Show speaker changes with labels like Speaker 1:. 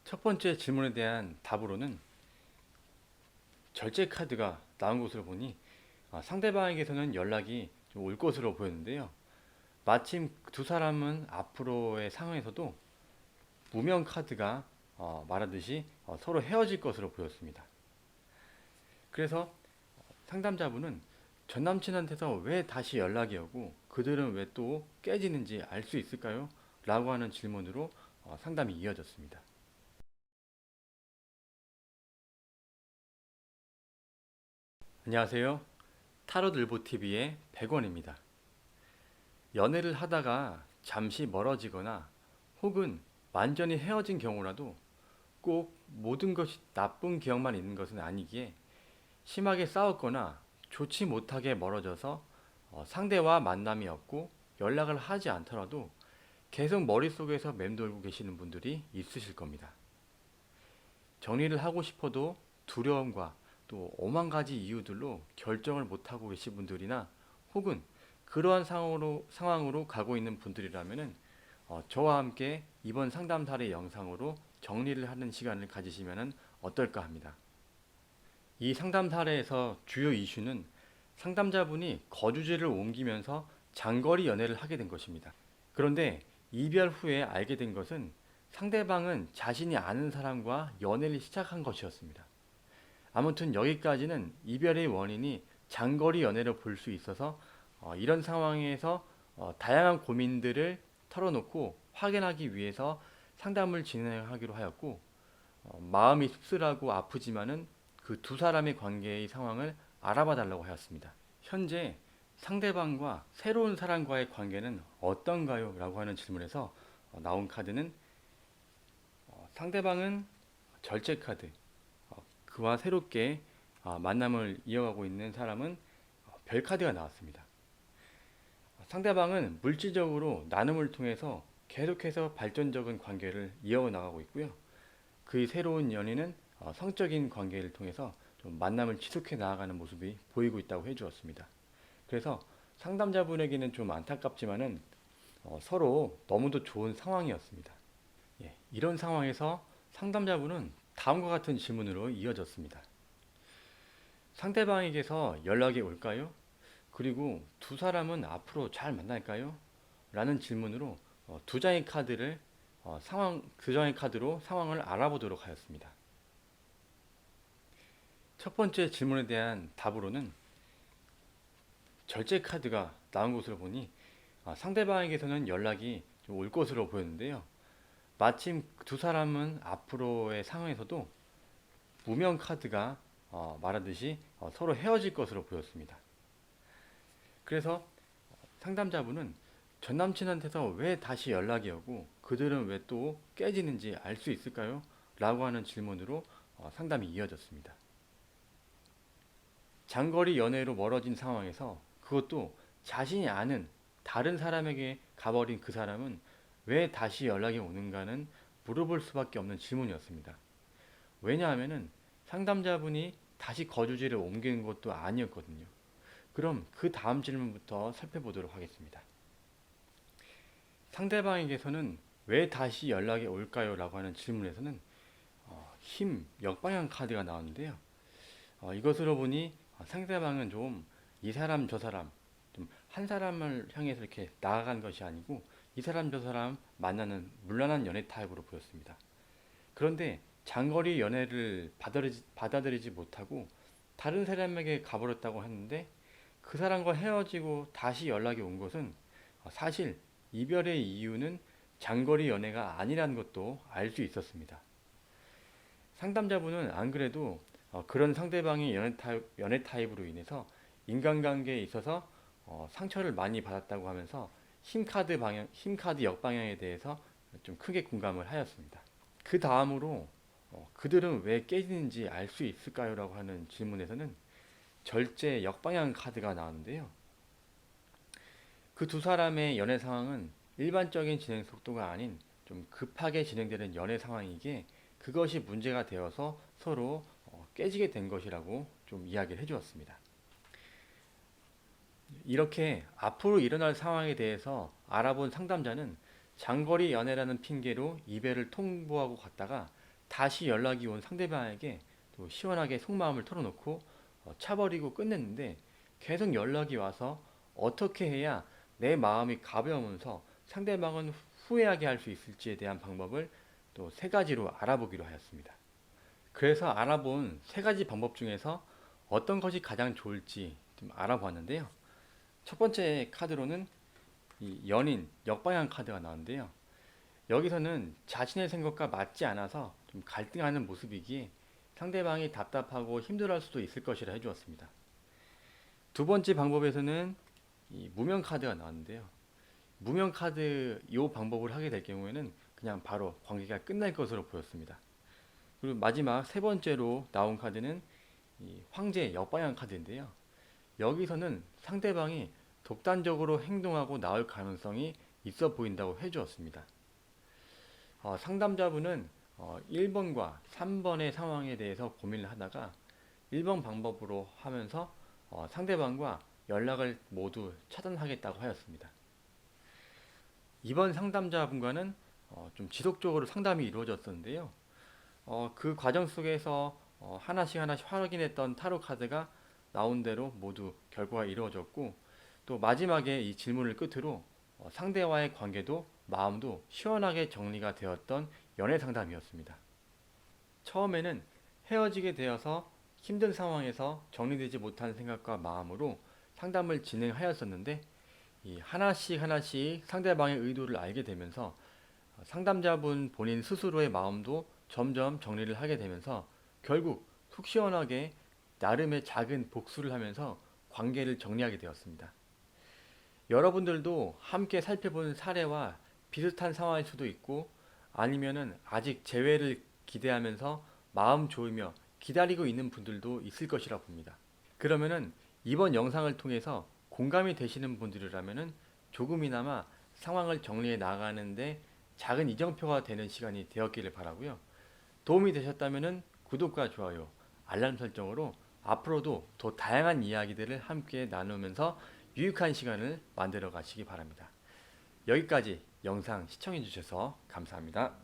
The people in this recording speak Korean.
Speaker 1: 첫 번째 질문에 대한 답으로는 절제 카드가 나온 것으로 보니 상대방에게서는 연락이 좀 올 것으로 보였는데요. 마침 두 사람은 앞으로의 상황에서도 무명 카드가 말하듯이 서로 헤어질 것으로 보였습니다. 그래서 상담자분은 전 남친한테서 왜 다시 연락이 오고 그들은 왜 또 깨지는지 알 수 있을까요? 라고 하는 질문으로 상담이 이어졌습니다. 안녕하세요. 타로들보TV의 백원입니다. 연애를 하다가 잠시 멀어지거나 혹은 완전히 헤어진 경우라도 꼭 모든 것이 나쁜 기억만 있는 것은 아니기에 심하게 싸웠거나 좋지 못하게 멀어져서 상대와 만남이 없고 연락을 하지 않더라도 계속 머릿속에서 맴돌고 계시는 분들이 있으실 겁니다. 정리를 하고 싶어도 두려움과 또 오만 가지 이유들로 결정을 못하고 계신 분들이나 혹은 그러한 상황으로 가고 있는 분들이라면 저와 함께 이번 상담 사례 영상으로 정리를 하는 시간을 가지시면 어떨까 합니다. 이 상담 사례에서 주요 이슈는 상담자분이 거주지를 옮기면서 장거리 연애를 하게 된 것입니다. 그런데 이별 후에 알게 된 것은 상대방은 자신이 아는 사람과 연애를 시작한 것이었습니다. 아무튼 여기까지는 이별의 원인이 장거리 연애로 볼 수 있어서 이런 상황에서 다양한 고민들을 털어놓고 확인하기 위해서 상담을 진행하기로 하였고 마음이 씁쓸하고 아프지만은 그 두 사람의 관계의 상황을 알아봐 달라고 하였습니다. 현재 상대방과 새로운 사람과의 관계는 어떤가요? 라고 하는 질문에서 나온 카드는 상대방은 절제 카드, 그와 새롭게 만남을 이어가고 있는 사람은 별 카드가 나왔습니다. 상대방은 물질적으로 나눔을 통해서 계속해서 발전적인 관계를 이어나가고 있고요. 그의 새로운 연인은 성적인 관계를 통해서 좀 만남을 지속해 나아가는 모습이 보이고 있다고 해주었습니다. 그래서 상담자분에게는 좀 안타깝지만은 서로 너무도 좋은 상황이었습니다. 예, 이런 상황에서 상담자분은 다음과 같은 질문으로 이어졌습니다. 상대방에게서 연락이 올까요? 그리고 두 사람은 앞으로 잘 만날까요? 라는 질문으로 두 장의 카드를 두 장의 카드로 상황을 알아보도록 하였습니다. 첫 번째 질문에 대한 답으로는 절제 카드가 나온 것으로 보니 상대방에게서는 연락이 좀 올 것으로 보였는데요. 마침 두 사람은 앞으로의 상황에서도 무명 카드가 말하듯이 서로 헤어질 것으로 보였습니다. 그래서 상담자분은 전 남친한테서 왜 다시 연락이 오고 그들은 왜 또 깨지는지 알 수 있을까요? 라고 하는 질문으로 상담이 이어졌습니다. 장거리 연애로 멀어진 상황에서 그것도 자신이 아는 다른 사람에게 가버린 그 사람은 왜 다시 연락이 오는가는 물어볼 수밖에 없는 질문이었습니다. 왜냐하면 상담자분이 다시 거주지를 옮기는 것도 아니었거든요. 그럼 그 다음 질문부터 살펴보도록 하겠습니다. 상대방에게서는 왜 다시 연락이 올까요? 라고 하는 질문에서는 힘, 역방향 카드가 나오는데요. 이것으로 보니 상대방은 좀 이 사람 저 사람 좀 한 사람을 향해서 이렇게 나아간 것이 아니고 이 사람 저 사람 만나는 물란한 연애 타입으로 보였습니다. 그런데 장거리 연애를 받아들이지 못하고 다른 사람에게 가버렸다고 하는데 그 사람과 헤어지고 다시 연락이 온 것은 사실 이별의 이유는 장거리 연애가 아니라는 것도 알 수 있었습니다. 상담자분은 안 그래도 그런 상대방의 연애 타입으로 인해서 인간관계에 있어서 상처를 많이 받았다고 하면서 힘카드 역방향에 대해서 좀 크게 공감을 하였습니다. 그 다음으로 그들은 왜 깨지는지 알 수 있을까요? 라고 하는 질문에서는 절제 역방향 카드가 나왔는데요. 그 두 사람의 연애 상황은 일반적인 진행 속도가 아닌 좀 급하게 진행되는 연애 상황이기에 그것이 문제가 되어서 서로 깨지게 된 것이라고 좀 이야기를 해주었습니다. 이렇게 앞으로 일어날 상황에 대해서 알아본 상담자는 장거리 연애라는 핑계로 이별을 통보하고 갔다가 다시 연락이 온 상대방에게 또 시원하게 속마음을 털어놓고 차버리고 끝냈는데, 계속 연락이 와서 어떻게 해야 내 마음이 가벼우면서 상대방은 후회하게 할 수 있을지에 대한 방법을 또 세 가지로 알아보기로 하였습니다. 그래서 알아본 세 가지 방법 중에서 어떤 것이 가장 좋을지 좀 알아보았는데요. 첫 번째 카드로는 이 연인 역방향 카드가 나왔는데요. 여기서는 자신의 생각과 맞지 않아서 좀 갈등하는 모습이기에 상대방이 답답하고 힘들어할 수도 있을 것이라 해주었습니다. 두 번째 방법에서는 이 무명 카드가 나왔는데요. 무명 카드 이 방법을 하게 될 경우에는 그냥 바로 관계가 끝날 것으로 보였습니다. 그리고 마지막 세 번째로 나온 카드는 이 황제 역방향 카드인데요. 여기서는 상대방이 독단적으로 행동하고 나올 가능성이 있어 보인다고 해주었습니다. 상담자분은 1번과 3번의 상황에 대해서 고민을 하다가 1번 방법으로 하면서 상대방과 연락을 모두 차단하겠다고 하였습니다. 이번 상담자분과는 좀 지속적으로 상담이 이루어졌었는데요. 그 과정 속에서 하나씩 하나씩 확인했던 타로 카드가 나온 대로 모두 결과가 이루어졌고, 또 마지막에 이 질문을 끝으로 상대와의 관계도 마음도 시원하게 정리가 되었던 연애 상담이었습니다. 처음에는 헤어지게 되어서 힘든 상황에서 정리되지 못한 생각과 마음으로 상담을 진행하였었는데, 이 하나씩 하나씩 상대방의 의도를 알게 되면서 상담자분 본인 스스로의 마음도 점점 정리를 하게 되면서 결국 속 시원하게 나름의 작은 복수를 하면서 관계를 정리하게 되었습니다. 여러분들도 함께 살펴본 사례와 비슷한 상황일 수도 있고, 아니면은 아직 재회를 기대하면서 마음 조이며 기다리고 있는 분들도 있을 것이라 봅니다. 그러면은 이번 영상을 통해서 공감이 되시는 분들이라면은 조금이나마 상황을 정리해 나가는데 작은 이정표가 되는 시간이 되었기를 바라고요. 도움이 되셨다면은 구독과 좋아요, 알람 설정으로 앞으로도 더 다양한 이야기들을 함께 나누면서 유익한 시간을 만들어 가시기 바랍니다. 여기까지 영상 시청해 주셔서 감사합니다.